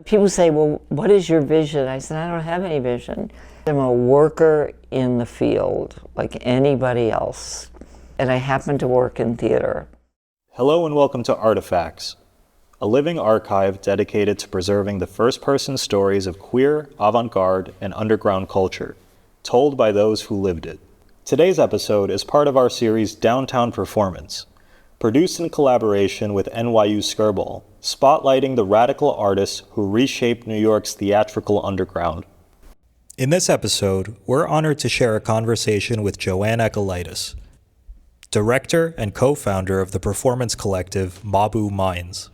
People say, well, what is your vision? I said, I don't have any vision. I'm a worker in the field like anybody else, and I happen to work in theater. Hello and welcome to Artifacts, a living archive dedicated to preserving the first-person stories of queer, avant-garde, and underground culture, told by those who lived it. Today's episode is part of our series Downtown Performance, produced in collaboration with NYU Skirball, spotlighting the radical artists who reshaped New York's theatrical underground. In this episode, we're honored to share a conversation with JoAnne Akalaitis, director and co-founder of the performance collective Mabou Mines.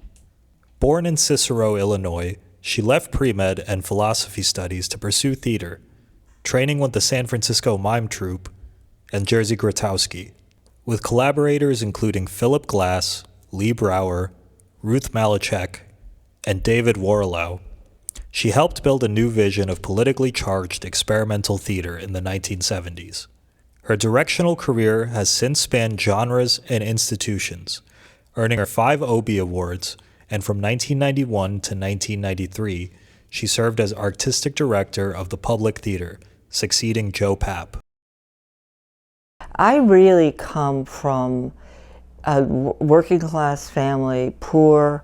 Born in Cicero, Illinois, she left pre-med and philosophy studies to pursue theater, training with the San Francisco Mime Troupe and Jerzy Grotowski, with collaborators including Philip Glass, Lee Breuer, Ruth Malaczech, and David Warrilow. She helped build a new vision of politically charged experimental theater in the 1970s. Her directional career has since spanned genres and institutions, earning her 5 Obie Awards, and from 1991 to 1993, she served as artistic director of the Public Theater, succeeding Joe Papp. I really come from a working class family, poor,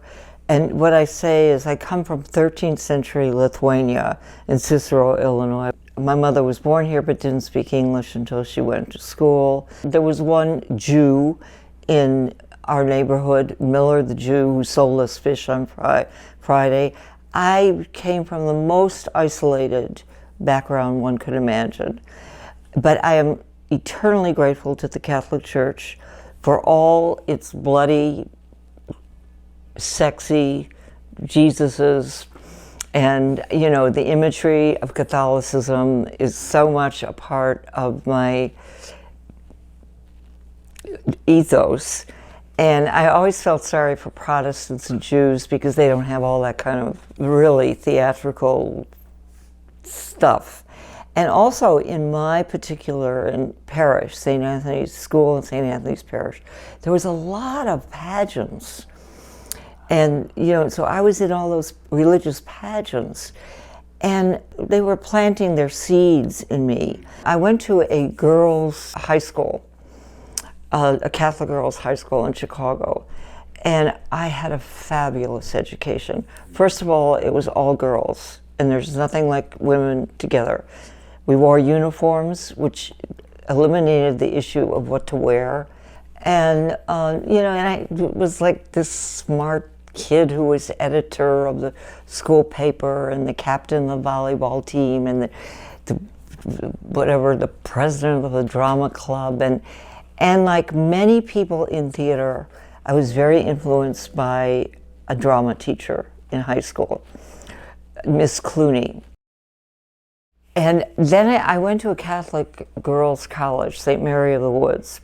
and what I say is I come from 13th century Lithuania in Cicero, Illinois. My mother was born here but didn't speak English until she went to school. There was one Jew in our neighborhood, Miller the Jew, who sold us fish on Friday. I came from the most isolated background one could imagine. But I am eternally grateful to the Catholic Church for all its bloody, sexy Jesuses. And, you know, the imagery of Catholicism is so much a part of my ethos. And I always felt sorry for Protestants and Jews because they don't have all that kind of really theatrical stuff. And also in my particular parish, St. Anthony's School and St. Anthony's Parish, there was a lot of pageants. And, you know, so I was in all those religious pageants, and they were planting their seeds in me. I went to a girls' high school, a Catholic girls' high school in Chicago, and I had a fabulous education. First of all, it was all girls, and there's nothing like women together. We wore uniforms, which eliminated the issue of what to wear. And, you know, and I was like this smart kid who was editor of the school paper and the captain of the volleyball team and the president of the drama club. And like many people in theater, I was very influenced by a drama teacher in high school, Miss Clooney. And then I went to a Catholic girls' college, St. Mary of the Woods,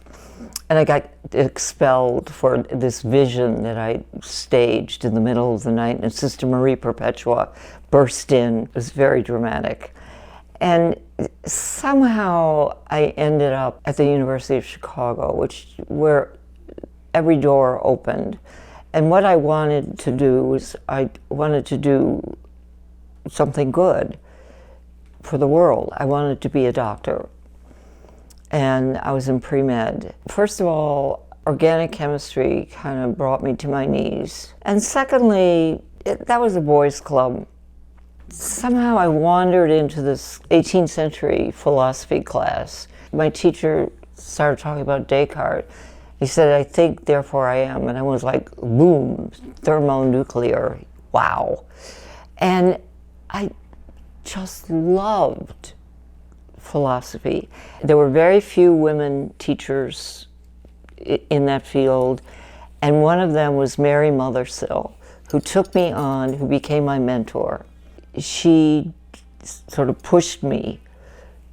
and I got expelled for this vision that I staged in the middle of the night, and Sister Marie Perpetua burst in. It was very dramatic. And somehow I ended up at the University of Chicago, where every door opened. And what I wanted to do was I wanted to do something good for the world. I wanted to be a doctor. And I was in pre-med. First of all, organic chemistry kind of brought me to my knees. And secondly, that was a boys' club. Somehow I wandered into this 18th century philosophy class. My teacher started talking about Descartes. He said, I think, therefore I am. And I was like, boom, thermonuclear, wow. And I just loved philosophy. There were very few women teachers in that field, and one of them was Mary Mothersill, who took me on, who became my mentor. She sort of pushed me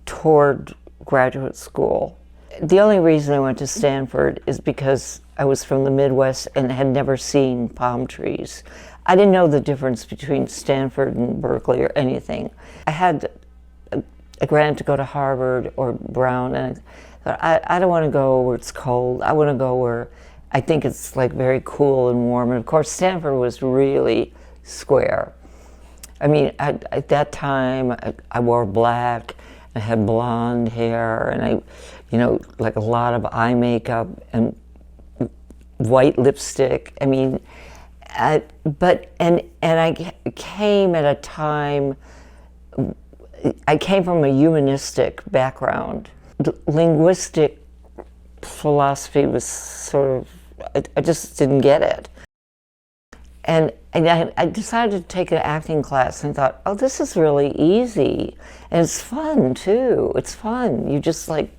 toward graduate school. The only reason I went to Stanford is because I was from the Midwest and had never seen palm trees. I didn't know the difference between Stanford and Berkeley or anything. I had a grant to go to Harvard or Brown, and I thought, I don't want to go where it's cold. I want to go where I think it's like very cool and warm. And of course, Stanford was really square. I mean, at that time, I wore black, I had blonde hair, and like a lot of eye makeup and white lipstick. I mean, and I came at a time, I came from a humanistic background. Linguistic philosophy was sort of, I just didn't get it. And I decided to take an acting class and thought, oh, this is really easy. And it's fun too. It's fun. You just like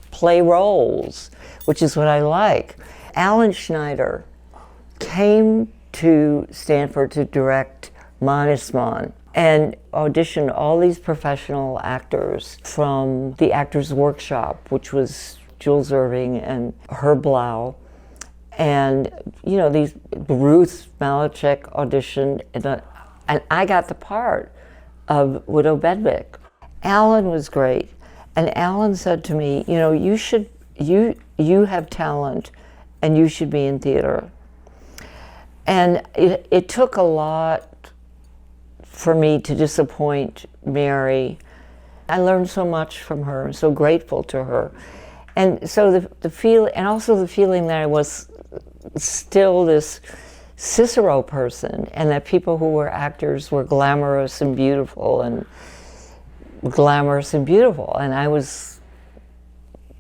play roles, which is what I like. Alan Schneider came to Stanford to direct Mannesmann and auditioned all these professional actors from the Actors Workshop, which was Jules Irving and Herb Lau. And, you know, these Ruth, Malaczech auditioned, and I got the part of Widow Bedwick. Alan was great, and Alan said to me, you know, you have talent, and you should be in theater. And it took a lot for me to disappoint Mary. I learned so much from her. I'm so grateful to her. And so the feeling that I was still this Cicero person, and that people who were actors were glamorous and beautiful, and I was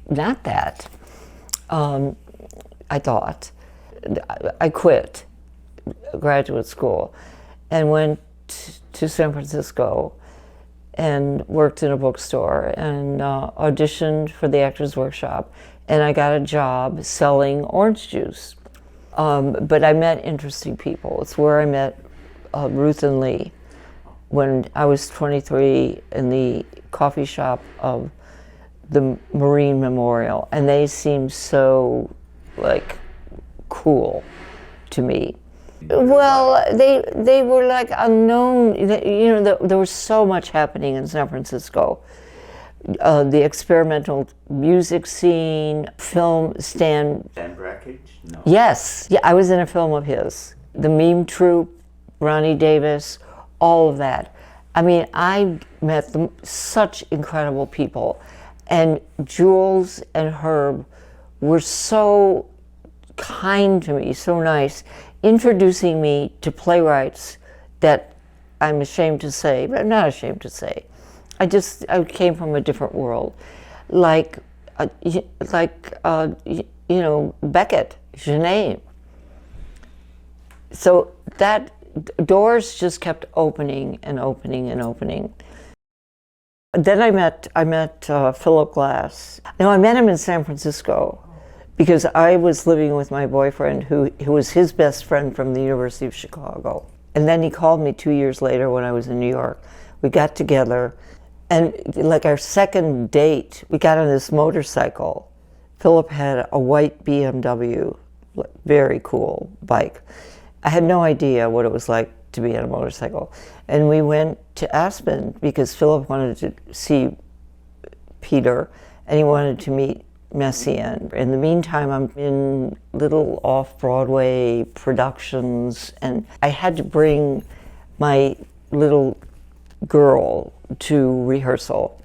not that. I thought. I quit graduate school and went to San Francisco and worked in a bookstore and auditioned for the Actors Workshop, and I got a job selling orange juice. But I met interesting people. It's where I met Ruth and Lee when I was 23 in the coffee shop of the Marine Memorial, and they seemed so like cool to me. Well, they were like unknown. You know, there was so much happening in San Francisco. The experimental music scene, film, Dan Brakhage? No. Yes, yeah, I was in a film of his. The Mime Troupe, Ronnie Davis, all of that. I mean, I met such incredible people, and Jules and Herb were so kind to me, so nice, introducing me to playwrights that I'm ashamed to say, but I'm not ashamed to say. I came from a different world, like you know, Beckett, Genet. So that doors just kept opening and opening and opening. Then I met Philip Glass. No, I met him in San Francisco because I was living with my boyfriend who was his best friend from the University of Chicago. And then he called me 2 years later when I was in New York. We got together. And like our second date, we got on this motorcycle. Philip had a white BMW, very cool bike. I had no idea what it was like to be on a motorcycle. And we went to Aspen because Philip wanted to see Peter and he wanted to meet Messiaen. In the meantime, I'm in little off-Broadway productions, and I had to bring my little girl to rehearsal.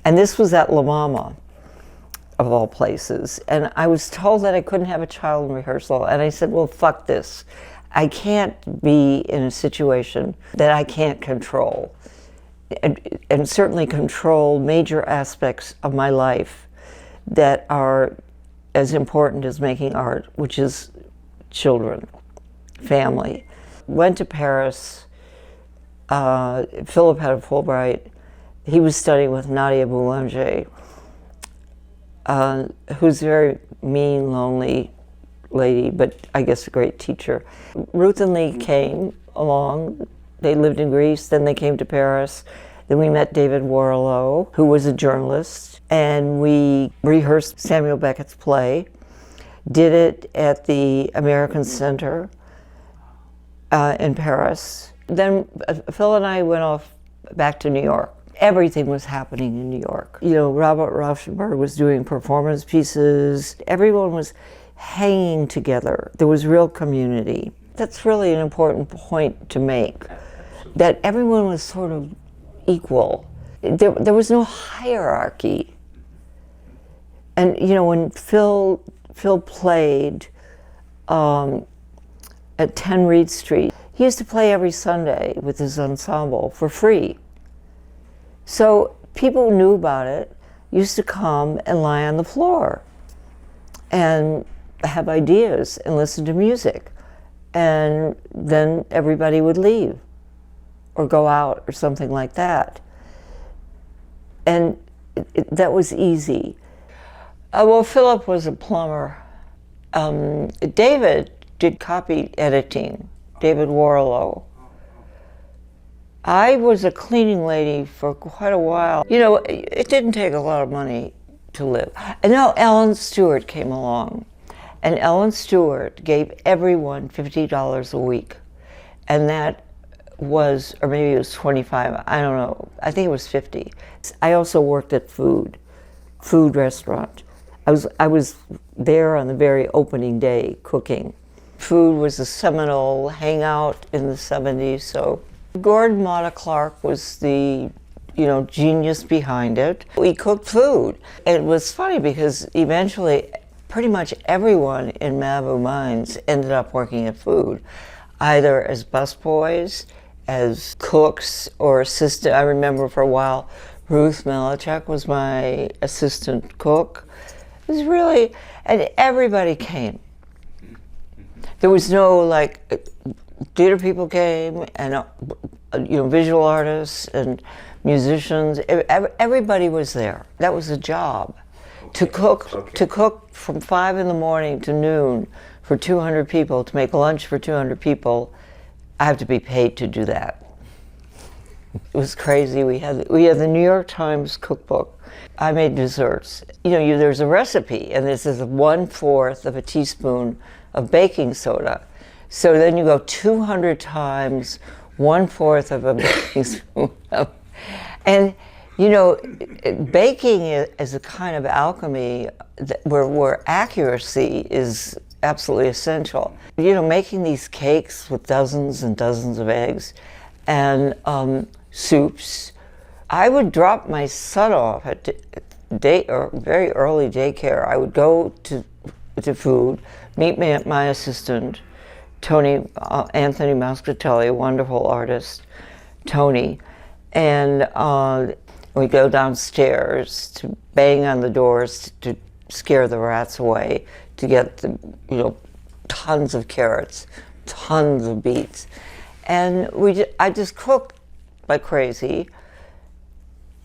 And this was at La Mama, of all places. And I was told that I couldn't have a child in rehearsal. And I said, well, fuck this. I can't be in a situation that I can't control. And certainly control major aspects of my life that are as important as making art, which is children, family. Went to Paris. Philip had a Fulbright. He was studying with Nadia Boulanger, who's a very mean, lonely lady, but I guess a great teacher. Ruth and Lee came along. They lived in Greece, then they came to Paris. Then we met David Warrilow, who was a journalist, and we rehearsed Samuel Beckett's play, did it at the American Center in Paris. Then Phil and I went off back to New York. Everything was happening in New York. You know, Robert Rauschenberg was doing performance pieces. Everyone was hanging together. There was real community. That's really an important point to make, that everyone was sort of equal. There was no hierarchy. And you know, when Phil played at 10 Reed Street, he used to play every Sunday with his ensemble for free. So people knew about it, used to come and lie on the floor and have ideas and listen to music. And then everybody would leave or go out or something like that. And that was easy. Well, Philip was a plumber. David did copy editing, David Warrilow. I was a cleaning lady for quite a while. You know, it didn't take a lot of money to live. And now Ellen Stewart came along. And Ellen Stewart gave everyone $50 a week. And that was, or maybe it was 25, I don't know. I think it was 50. I also worked at food restaurant. I was there on the very opening day cooking. Food was a seminal hangout in the 70s, so Gordon Matta Clark was the, you know, genius behind it. We cooked food. It was funny because eventually pretty much everyone in Mabou Mines ended up working at food, either as busboys, as cooks, or assistant. I remember for a while Ruth Malaczech was my assistant cook. It was really, and everybody came. There was no, like, theater people came, and you know, visual artists and musicians. Everybody was there. That was a job. To cook from 5 in the morning to noon for 200 people, to make lunch for 200 people, I have to be paid to do that. It was crazy. We had the New York Times cookbook. I made desserts. You know, there's a recipe, and this is 1/4 of a teaspoon of baking soda. So then you go 200 times 1/4 of a baking spoon. And you know, baking is a kind of alchemy where accuracy is absolutely essential. You know, making these cakes with dozens and dozens of eggs and soups. I would drop my son off at very early daycare. I would go to food, meet my assistant, Anthony Mascatelli, a wonderful artist, Tony, and we'd go downstairs to bang on the doors to scare the rats away, to get the, you know, tons of carrots, tons of beets, and I just cooked like crazy.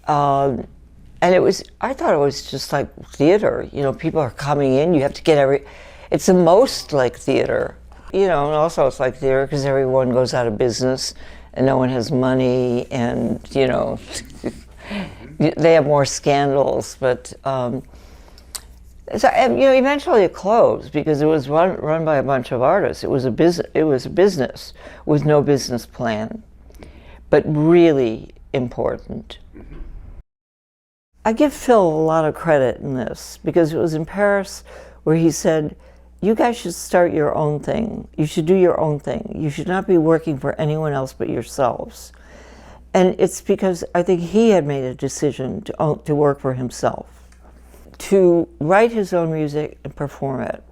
And I thought it was just like theater. You know, people are coming in, you have to get it's the most like theater. You know, and also it's like theater because everyone goes out of business and no one has money, and, you know, they have more scandals, but, so, and, you know, eventually it closed because it was run by a bunch of artists. It was a business with no business plan, but really important. I give Phil a lot of credit in this because it was in Paris where he said, you guys should start your own thing. You should do your own thing. You should not be working for anyone else but yourselves. And it's because I think he had made a decision to work for himself, to write his own music and perform it.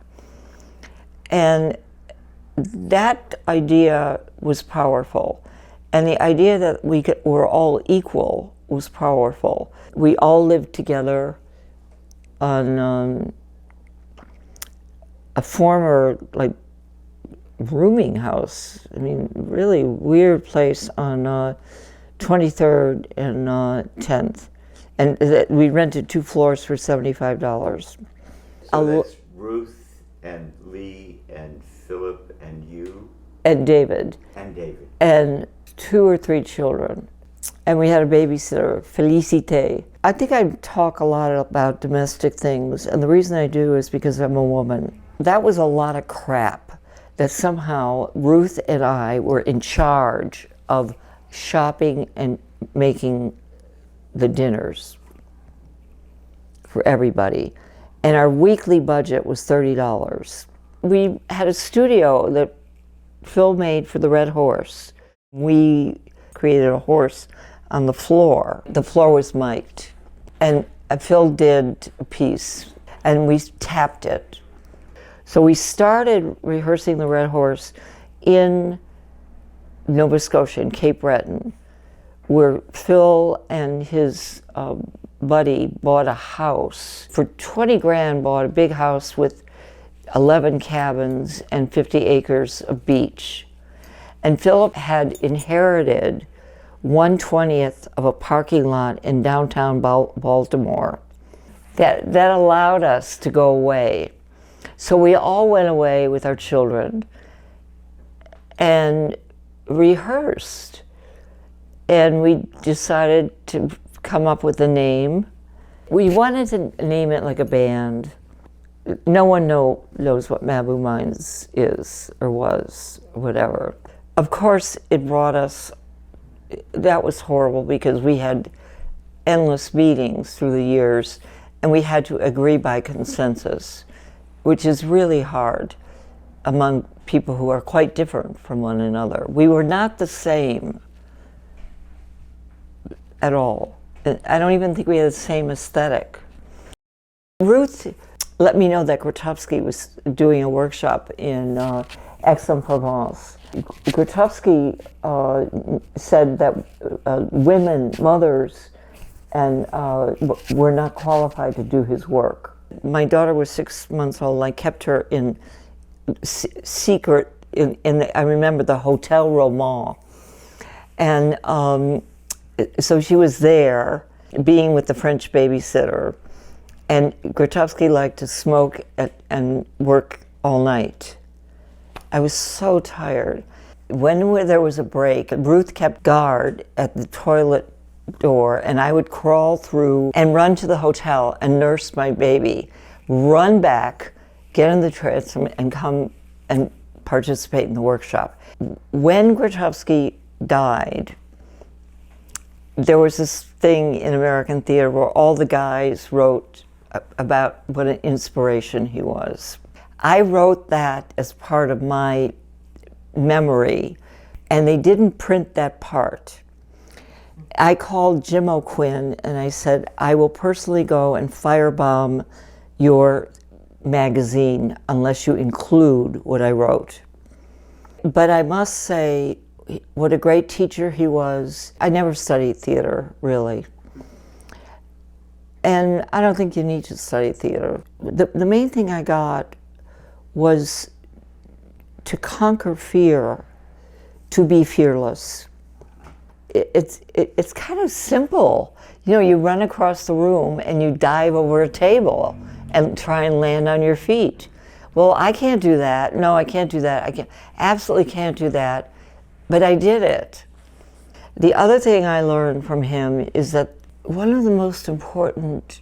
And that idea was powerful. And the idea that we're all equal was powerful. We all lived together on a former, like, rooming house. I mean, really weird place on 23rd and 10th. And we rented 2 floors for $75. So that's Ruth and Lee and Philip and you? And David. And David. And 2 or 3 children. And we had a babysitter, Felicite. I think I talk a lot about domestic things, and the reason I do is because I'm a woman. That was a lot of crap that somehow Ruth and I were in charge of shopping and making the dinners for everybody. And our weekly budget was $30. We had a studio that Phil made for the Red Horse. We created a horse on the floor. The floor was mic'd. And Phil did a piece, and we tapped it. So we started rehearsing the Red Horse in Nova Scotia, in Cape Breton, where Phil and his buddy bought a house. For 20 grand, bought a big house with 11 cabins and 50 acres of beach. And Philip had inherited 1/20th of a parking lot in downtown Baltimore. That allowed us to go away. So we all went away with our children and rehearsed. And we decided to come up with a name. We wanted to name it like a band. No one knows what Mabou Mines is or was, or whatever. Of course, it brought us, that was horrible because we had endless meetings through the years and we had to agree by consensus, which is really hard among people who are quite different from one another. We were not the same at all. I don't even think we had the same aesthetic. Ruth let me know that Grotowski was doing a workshop in Aix-en-Provence. Grotowski said that women, mothers, and were not qualified to do his work. My daughter was 6 months old. I kept her in secret I remember the Hotel Roman. And so she was there, being with the French babysitter. And Grotowski liked to smoke and work all night. I was so tired. When there was a break, Ruth kept guard at the toilet door, and I would crawl through and run to the hotel and nurse my baby, run back, get in the transom, and come and participate in the workshop. When Grotowski died, there was this thing in American theater where all the guys wrote about what an inspiration he was. I wrote that as part of my memory, and they didn't print that part. I called Jim O'Quinn and I said, I will personally go and firebomb your magazine unless you include what I wrote. But I must say, what a great teacher he was. I never studied theater, really. And I don't think you need to study theater. The main thing I got was to conquer fear, to be fearless. It's kind of simple. You know, you run across the room and you dive over a table and try and land on your feet. Well, I can't do that. No, I can't do that. Absolutely can't do that. But I did it. The other thing I learned from him is that one of the most important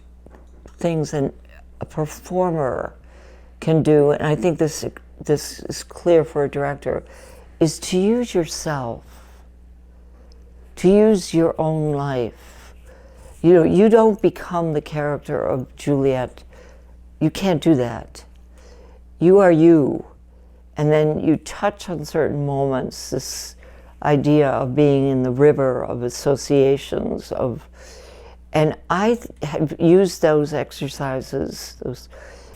things a performer can do, and I think this is clear for a director, is to use yourself, to use your own life. You know, you don't become the character of Juliet. You can't do that. You are you. And then you touch on certain moments, this idea of being in the river of associations, and I have used those exercises,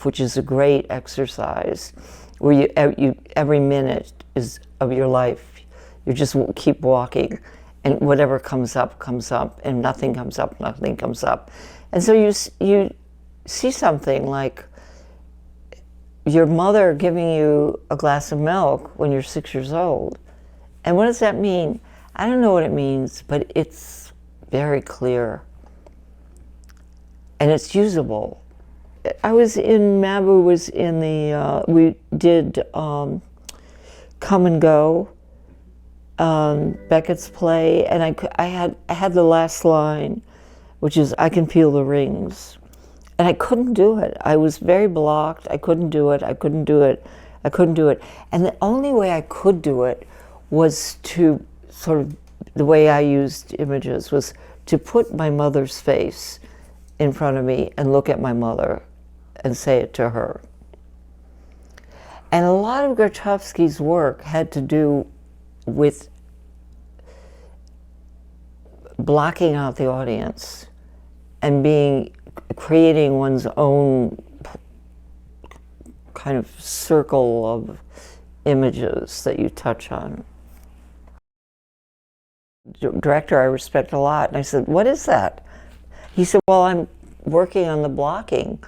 which is a great exercise, where you every minute is of your life, you just keep walking, and whatever comes up, and nothing comes up, nothing comes up. And so you see something like your mother giving you a glass of milk when you're 6 years old. And what does that mean? I don't know what it means, but it's very clear. And it's usable. I was in, Mabou was in the, we did Come and Go, Beckett's play, and I had the last line, which is, I can feel the rings. And I couldn't do it. I was very blocked. I couldn't do it. I couldn't do it. And the only way I could do it was to sort of, the way I used images was to put my mother's face in front of me and look at my mother and say it to her. And a lot of Grotowski's work had to do with blocking out the audience and creating one's own kind of circle of images that you touch on. Director I respect a lot, and I said, "What is that?" He said, "Well, I'm working on the blocking."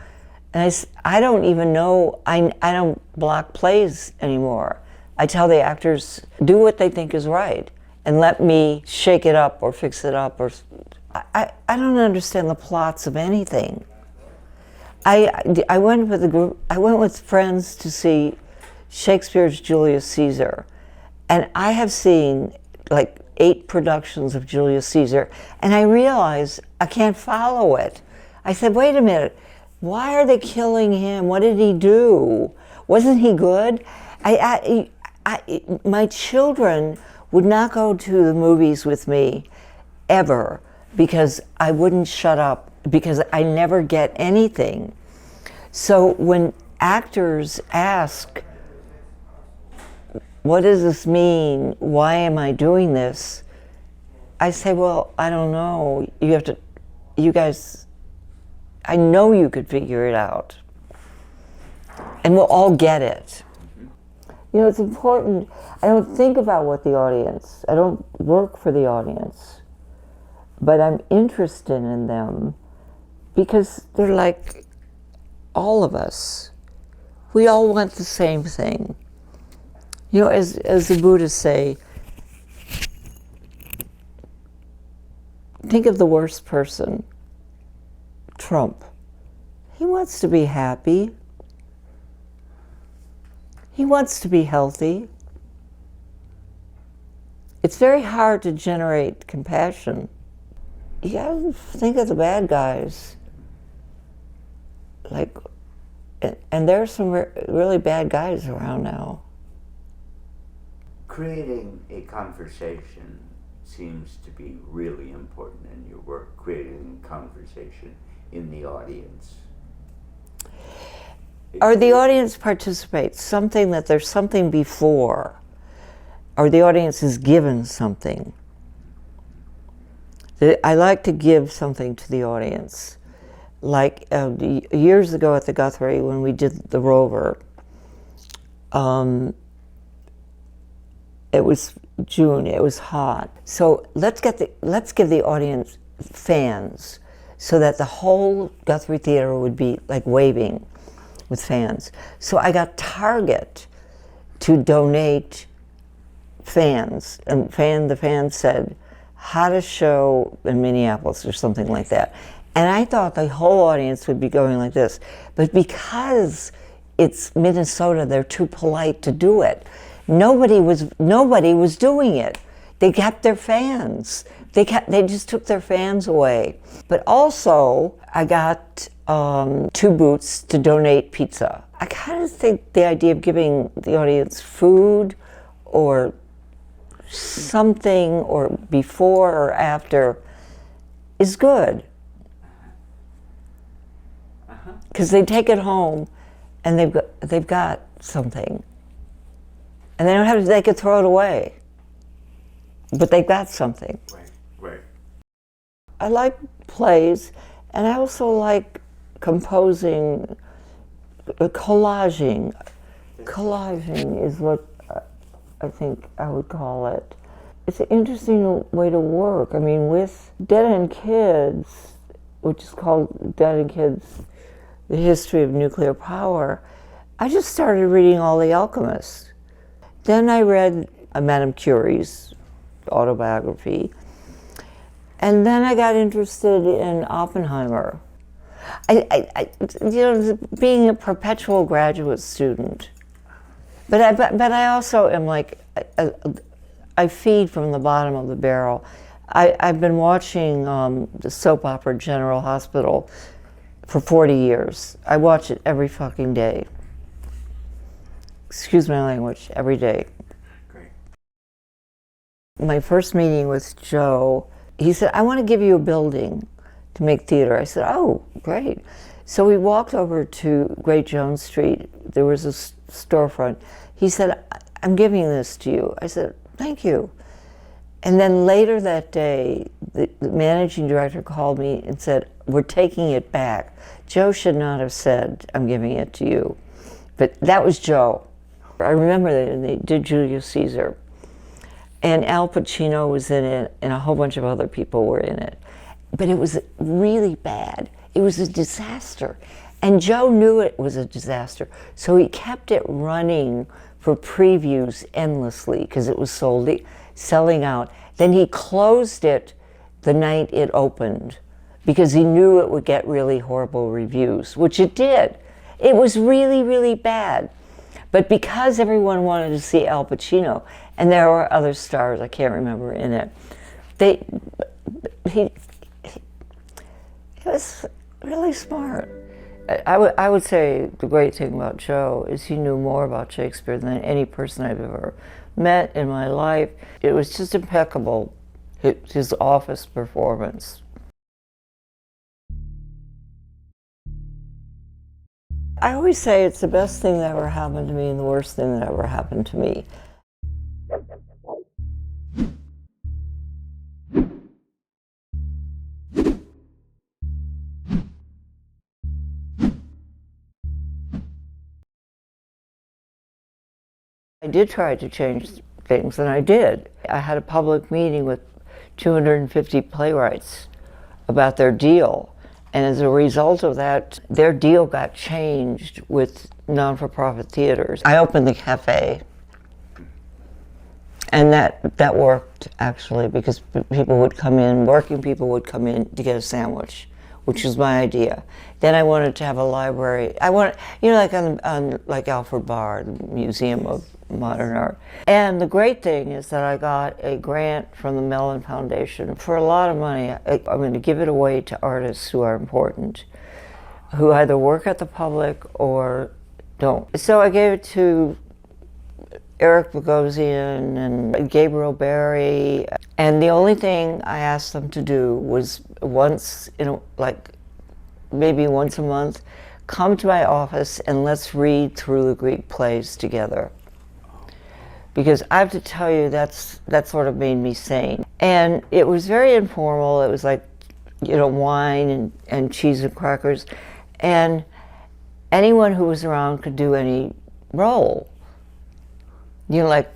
And I said, "I don't even know, I don't block plays anymore. I tell the actors, do what they think is right, and let me shake it up or fix it up. Or I don't understand the plots of anything." I went with a group, I went with friends to see Shakespeare's Julius Caesar, and I have seen like 8 productions of Julius Caesar, and I realized I can't follow it. I said, wait a minute, why are they killing him? What did he do? Wasn't he good? My children would not go to the movies with me ever because I wouldn't shut up, because I never get anything. So when actors ask, what does this mean? Why am I doing this? I say, well, I don't know. You guys, I know you could figure it out. And we'll all get it. You know, it's important. I don't think about what the audience, I don't work for the audience, but I'm interested in them because they're like all of us. We all want the same thing. You know, as the Buddhists say, think of the worst person, Trump. He wants to be happy. He wants to be healthy. It's very hard to generate compassion. You gotta think of the bad guys. Like, and there are some really bad guys around now. Creating a conversation seems to be really important in your work, creating conversation in the audience. Or the audience participates, something that there's something before, or the audience is given something. I like to give something to the audience. Like years ago at the Guthrie, when we did The Rover, it was June, it was hot. So let's give the audience fans so that the whole Guthrie Theater would be like waving with fans. So I got Target to donate fans, and the fans said, how to show in Minneapolis or something like that. And I thought the whole audience would be going like this. But because it's Minnesota, they're too polite to do it. Nobody was doing it. They kept their fans. They just took their fans away. But also, I got 2 booths to donate pizza. I kind of think the idea of giving the audience food or something, or before or after, is good. Because they take it home and they've got something. And they don't have to, they could throw it away. But they've got something. Right. I like plays, and I also like composing, collaging. Collaging is what I think I would call it. It's an interesting way to work. I mean, with Dead End Kids, which is called Dead End Kids, The History of Nuclear Power, I just started reading all the alchemists. Then I read Madame Curie's autobiography, and then I got interested in Oppenheimer. Being a perpetual graduate student, but I also am like, I feed from the bottom of the barrel. I've been watching the soap opera General Hospital for 40 years. I watch it every fucking day. Excuse my language, every day. Great. My first meeting with Joe, he said, I want to give you a building to make theater. I said, oh, great. So we walked over to Great Jones Street. There was a storefront. He said, I'm giving this to you. I said, thank you. And then later that day, the managing director called me and said, "We're taking it back. Joe should not have said, 'I'm giving it to you.'" But that was Joe. I remember they did Julius Caesar, and Al Pacino was in it, and a whole bunch of other people were in it. But it was really bad. It was a disaster. And Joe knew it was a disaster, so he kept it running for previews endlessly because it was selling out. Then he closed it the night it opened because he knew it would get really horrible reviews, which it did. It was really, really bad. But because everyone wanted to see Al Pacino, and there were other stars, I can't remember, in it, he was really smart. I would say the great thing about Joe is he knew more about Shakespeare than any person I've ever met in my life. It was just impeccable, his office performance. I always say it's the best thing that ever happened to me and the worst thing that ever happened to me. I did try to change things, and I did. I had a public meeting with 250 playwrights about their deal, and as a result of that, their deal got changed with non-for-profit theaters. I opened the cafe, and that worked, actually, because people would come in, working people would come in to get a sandwich, which was my idea. Then I wanted to have a library. Like on like Alfred Barr, the Museum of Modern Art. And the great thing is that I got a grant from the Mellon Foundation for a lot of money. I'm going to give it away to artists who are important, who either work at the public or don't. So I gave it to Eric Bogosian and Gabriel Barry, and the only thing I asked them to do was maybe once a month, come to my office and let's read through the Greek plays together. Because I have to tell you, that sort of made me sane. And it was very informal. It was like, wine and cheese and crackers. And anyone who was around could do any role. Like,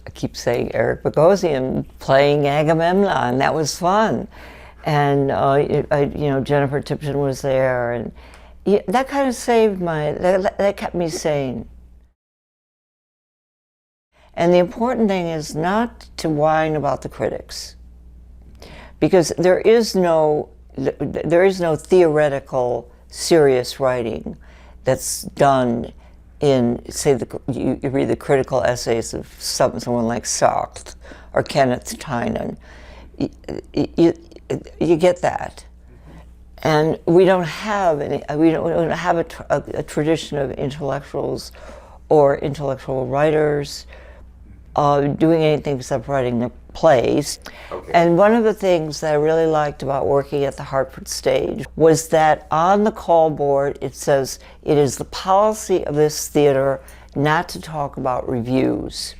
I keep saying Eric Bogosian playing Agamemnon. That was fun. And, Jennifer Tipton was there. And that kind of saved that kept me sane. And the important thing is not to whine about the critics, because there is no theoretical, serious writing that's done in, say, you read the critical essays of someone like Sartre or Kenneth Tynan. You get that, and we don't have a tradition of intellectuals or intellectual writers doing anything except writing the plays. Okay. And one of the things that I really liked about working at the Hartford Stage was that on the call board it says, "It is the policy of this theater not to talk about reviews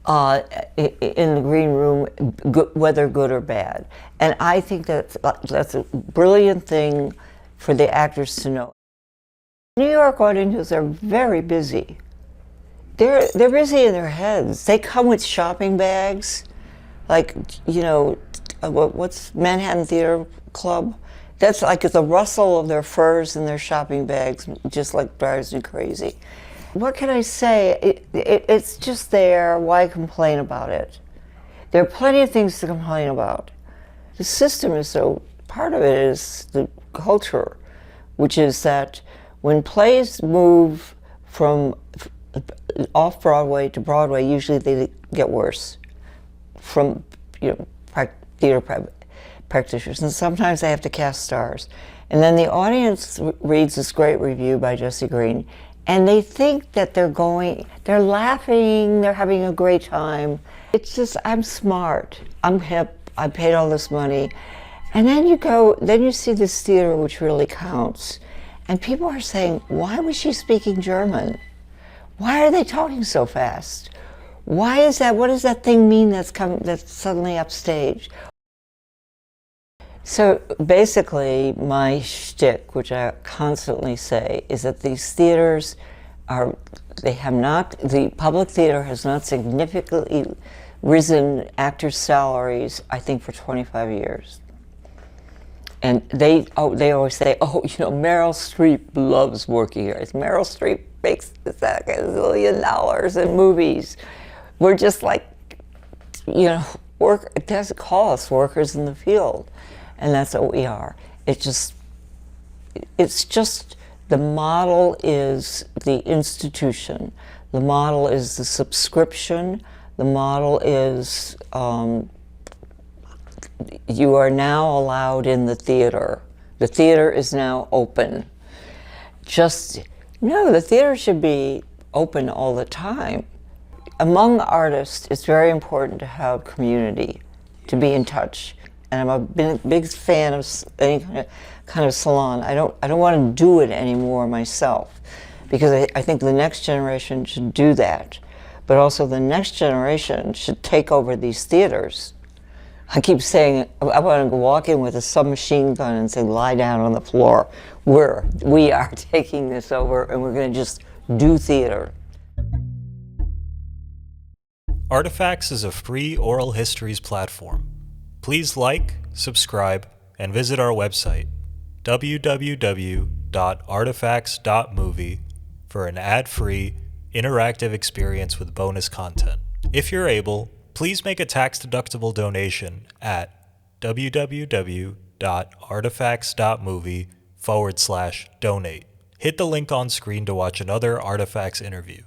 in the green room, whether good or bad." And I think that's a brilliant thing for the actors to know. New York audiences are very busy. They're busy in their heads. They come with shopping bags, like, what's Manhattan Theater Club? That's like the rustle of their furs and their shopping bags just like drives me crazy. What can I say? It's just there. Why complain about it? There are plenty of things to complain about. The system is part of it is the culture, which is that when plays move from off-Broadway to Broadway, usually they get worse from theater practitioners, and sometimes they have to cast stars. And then the audience reads this great review by Jesse Green, and they think that they're laughing, they're having a great time. It's just, I'm smart, I'm hip, I paid all this money. And then you see this theater which really counts, and people are saying, why was she speaking German? Why are they talking so fast? Why is that? What does that thing mean that's suddenly upstage? So basically, my shtick, which I constantly say, is that these theaters the public theater has not significantly risen actors' salaries, I think, for 25 years. And they always say, Meryl Streep loves working here. Meryl Streep makes $1 billion in movies. We're just like, it doesn't call us workers in the field. And that's what we are. It's just the model is the institution. The model is the subscription. The model is you are now allowed in the theater. The theater is now open. The theater should be open all the time. Among artists, it's very important to have community, to be in touch. And I'm a big fan of any kind of salon. I don't want to do it anymore myself, because I think the next generation should do that. But also the next generation should take over these theaters. I keep saying, I want to walk in with a submachine gun and say, lie down on the floor. We are taking this over, and we're going to just do theater. Artifacts is a free oral histories platform. Please like, subscribe, and visit our website, www.artifacts.movie, for an ad-free, interactive experience with bonus content. If you're able, please make a tax-deductible donation at www.artifacts.movie/donate. Hit the link on screen to watch another Artifacts interview.